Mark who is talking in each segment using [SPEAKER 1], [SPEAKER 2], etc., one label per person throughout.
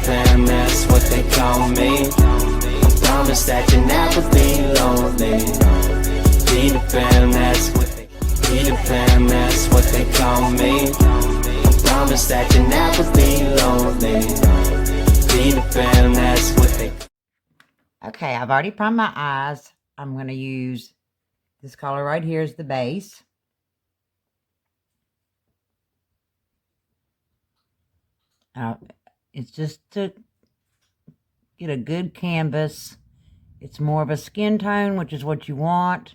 [SPEAKER 1] Pan, that's what they call me. I promise that you'll never be lonely. Peter Pan, that's what they Peter Pan, that's what they call me. I promise that you'll never be lonely. Peter Pan, that's what they.
[SPEAKER 2] Okay, I've already primed my eyes. I'm going to use this color right here as the base. It's just to get a good canvas. It's more of a skin tone, which is what you want.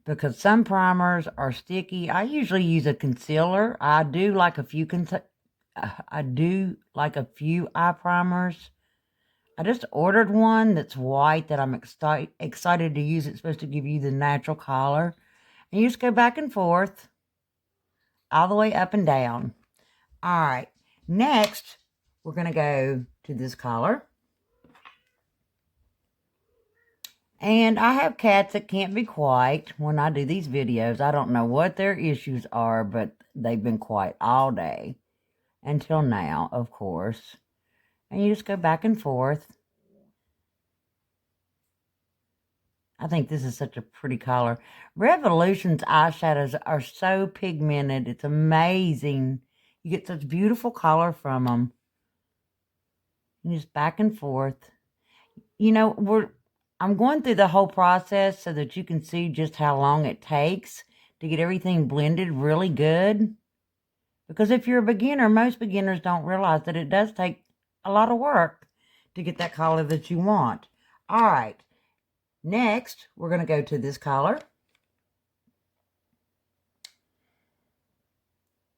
[SPEAKER 2] Because some primers are sticky. I usually use a concealer. I do like a few eye primers. I just ordered one that's white that I'm excited to use. It's supposed to give you the natural color. And you just go back and forth, all the way up and down. All right. Next, we're going to go to this color. And I have cats that can't be quiet when I do these videos. I don't know what their issues are, but they've been quiet all day. Until now, of course. And you just go back and forth. I think this is such a pretty color. Revolution's eyeshadows are so pigmented. It's amazing. You get such beautiful color from them. And just back and forth. You know, I'm going through the whole process so that you can see just how long it takes to get everything blended really good. Because if you're a beginner, most beginners don't realize that it does take a lot of work to get that color that you want. All right. Next, we're going to go to this color.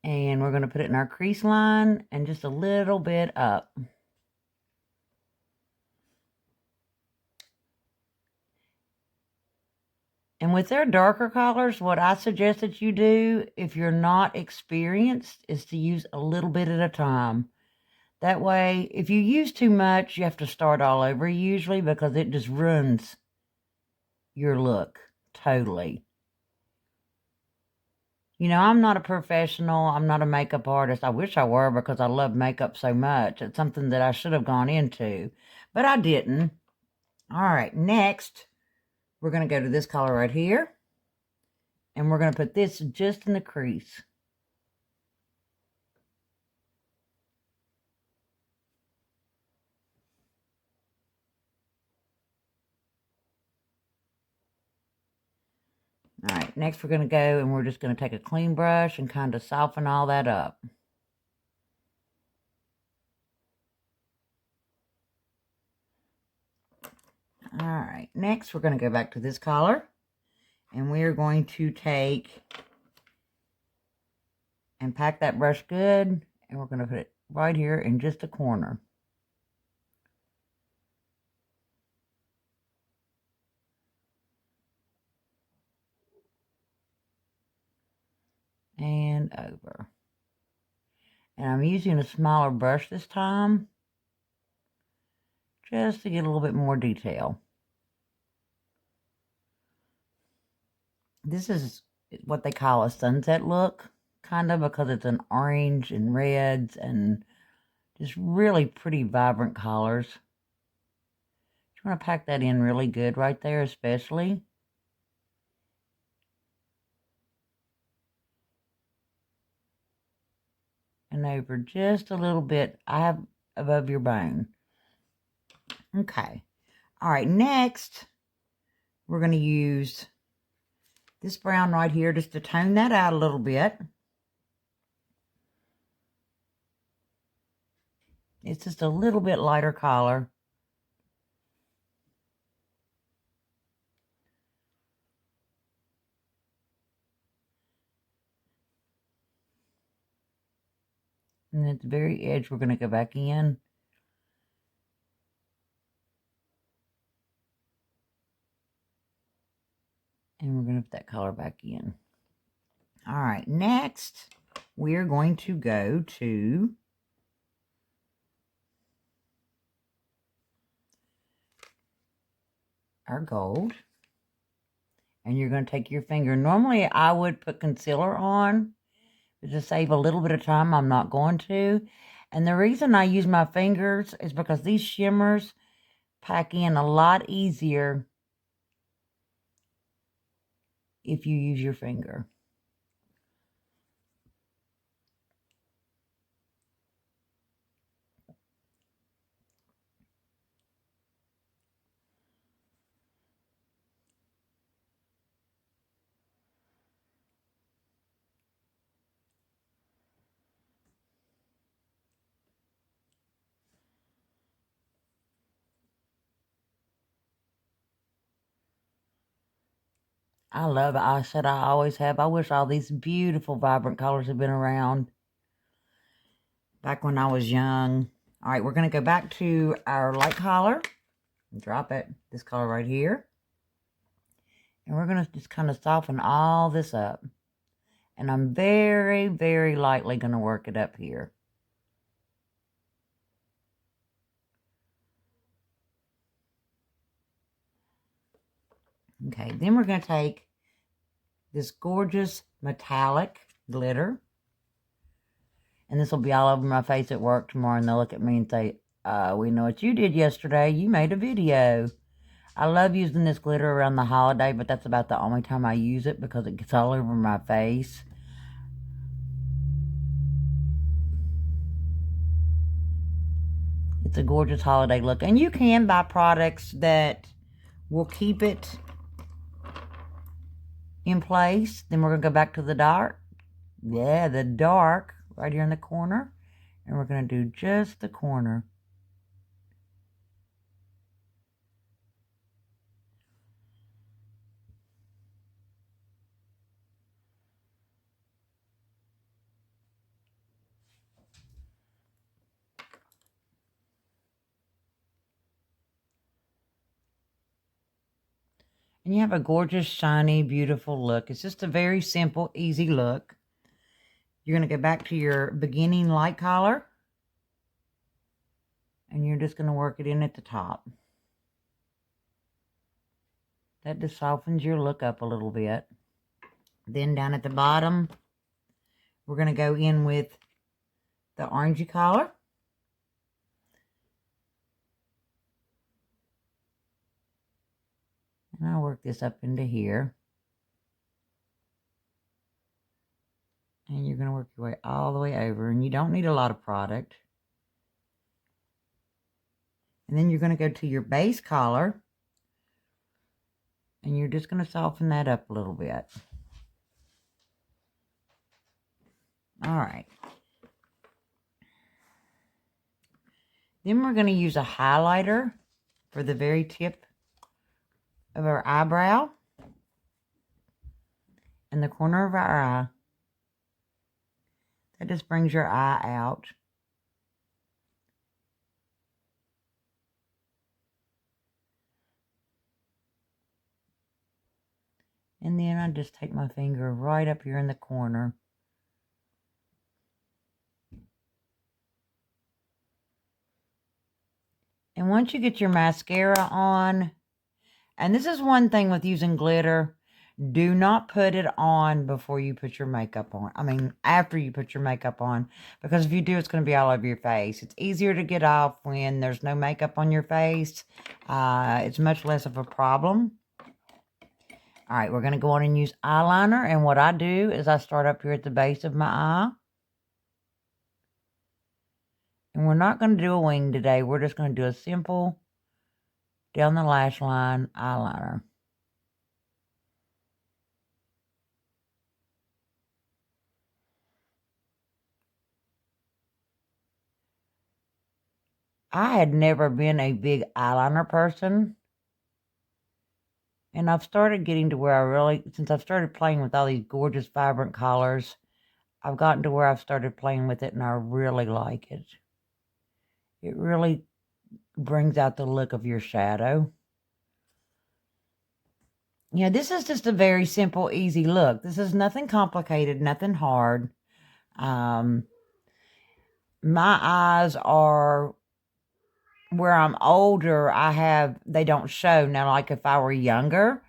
[SPEAKER 2] And we're going to put it in our crease line and just a little bit up. And with their darker colors, what I suggest that you do, if you're not experienced, is to use a little bit at a time. That way, if you use too much, you have to start all over usually because it just ruins your look totally. You know, I'm not a professional. I'm not a makeup artist. I wish I were because I love makeup so much. It's something that I should have gone into, but I didn't. All right, next, we're going to go to this color right here. And we're going to put this just in the crease. All right, next we're going to go and we're just going to take a clean brush and kind of soften all that up. All right, next we're going to go back to this color. And we are going to take and pack that brush good. And we're going to put it right here in just a corner. And over. And I'm using a smaller brush this time, just to get a little bit more detail. This is what they call a sunset look, kind of, because it's an orange and reds and just really pretty vibrant colors. You want to pack that in really good right there, especially. And over just a little bit, I have above your bone. Okay. All right, next, we're going to use this brown right here just to tone that out a little bit. It's just a little bit lighter color. And at the very edge, we're going to go back in. And we're going to put that color back in. All right, next, we're going to go to our gold. And you're going to take your finger. Normally, I would put concealer on, To save a little bit of time, I'm not going to. And the reason I use my fingers is because these shimmers pack in a lot easier if you use your finger. I love eyeshadow. I always have. I wish all these beautiful, vibrant colors had been around back when I was young. All right, we're going to go back to our light color. Drop it. This color right here. And we're going to just kind of soften all this up. And I'm very, very lightly going to work it up here. Okay, then we're going to take this gorgeous metallic glitter. And this will be all over my face at work tomorrow. And they'll look at me and say, we know what you did yesterday. You made a video. I love using this glitter around the holiday, but that's about the only time I use it because it gets all over my face. It's a gorgeous holiday look. And you can buy products that will keep it in place. Then we're going to go back to the dark. Yeah, the dark right here in the corner. And we're going to do just the corner. And you have a gorgeous, shiny, beautiful look. It's just a very simple, easy look. You're going to go back to your beginning light color. And you're just going to work it in at the top. That just softens your look up a little bit. Then down at the bottom, we're going to go in with the orangey color. And I'll work this up into here. And you're going to work your way all the way over. And you don't need a lot of product. And then you're going to go to your base color. And you're just going to soften that up a little bit. All right. Then we're going to use a highlighter for the very tip of our eyebrow and the corner of our eye. That just brings your eye out. And then I just take my finger right up here in the corner. And once you get your mascara on, and this is one thing with using glitter, do not put it on before you put your makeup on. I mean, after you put your makeup on. Because if you do, it's going to be all over your face. It's easier to get off when there's no makeup on your face. It's much less of a problem. All right, we're going to go on and use eyeliner. And what I do is I start up here at the base of my eye. And we're not going to do a wing today. We're just going to do a simple down the lash line eyeliner. I had never been a big eyeliner person. And I've started getting to where I really, since I've started playing with all these gorgeous, vibrant colors, I've gotten to where I've started playing with it and I really like it. It really brings out the look of your shadow. Yeah, this is just a very simple, easy look. This is nothing complicated, nothing hard. My eyes are, where I'm older, they don't show. Now, like if I were younger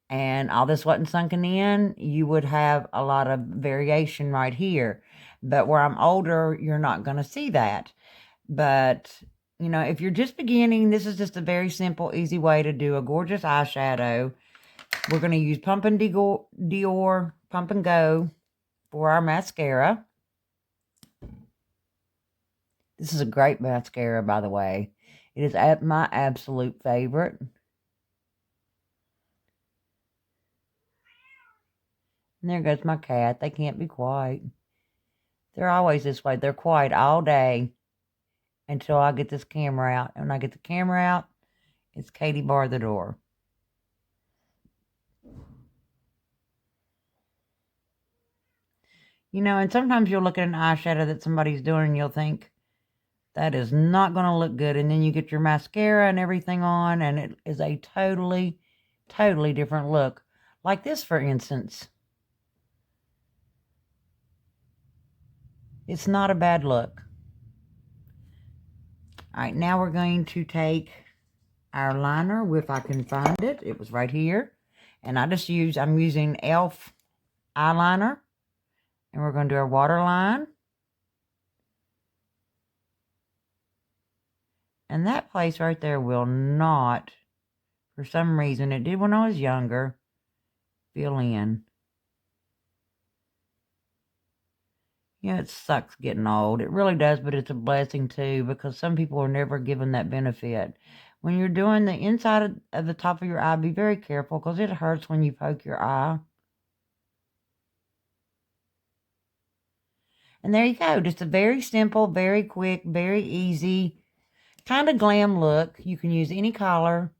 [SPEAKER 2] and all this wasn't sunken in, you would have a lot of variation right here. But where I'm older, you're not going to see that. But, you know, if you're just beginning, this is just a very simple, easy way to do a gorgeous eyeshadow. We're going to use Pump and Dior Pump and Go for our mascara. This is a great mascara, by the way. It is my absolute favorite. And there goes my cat. They can't be quiet. They're always this way. They're quiet all day until I get this camera out. And when I get the camera out, it's Katie bar the door. You know, and sometimes you'll look at an eyeshadow that somebody's doing and you'll think, that is not going to look good. And then you get your mascara and everything on, and it is a totally, totally different look. Like this, for instance. It's not a bad look. All right, now we're going to take our liner, if I can find it. It was right here. And I'm using e.l.f. eyeliner. And we're going to do our waterline. And that place right there will not, for some reason, it did when I was younger, fill in. Yeah, it sucks getting old. It really does, but it's a blessing too, because some people are never given that benefit. When you're doing the inside of the top of your eye, be very careful, because it hurts when you poke your eye. And there you go. Just a very simple, very quick, very easy, kind of glam look. You can use any colors.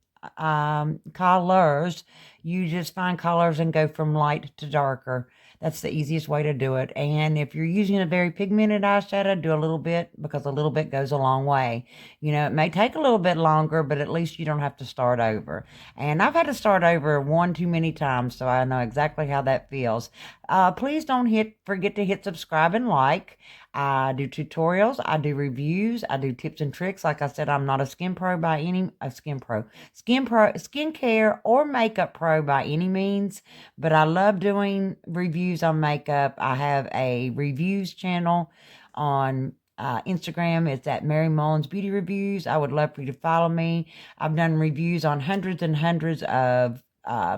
[SPEAKER 2] You just find colors and go from light to darker. That's the easiest way to do it. And if you're using a very pigmented eyeshadow, do a little bit, because a little bit goes a long way. You know, it may take a little bit longer, but at least you don't have to start over. And I've had to start over one too many times, so I know exactly how that feels. Please don't forget to hit subscribe and like. I do tutorials, I do reviews, I do tips and tricks. Like I said, I'm not a skincare or makeup pro by any means, but I love doing reviews on makeup. I have a reviews channel on Instagram. It's at Mary Mullins Beauty Reviews. I would love for you to follow me. I've done reviews on hundreds and hundreds of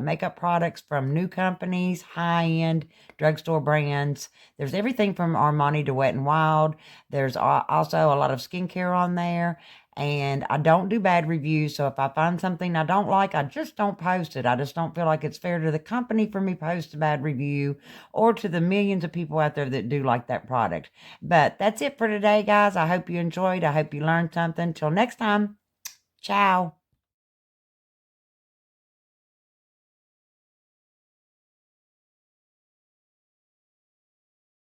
[SPEAKER 2] makeup products from new companies, high-end drugstore brands. There's everything from Armani to Wet n Wild. There's also a lot of skincare on there. And I don't do bad reviews, so if I find something I don't like, I just don't post it. I just don't feel like it's fair to the company for me to post a bad review, or to the millions of people out there that do like that product. But that's it for today, guys. I hope you enjoyed. I hope you learned something. Till next time, ciao.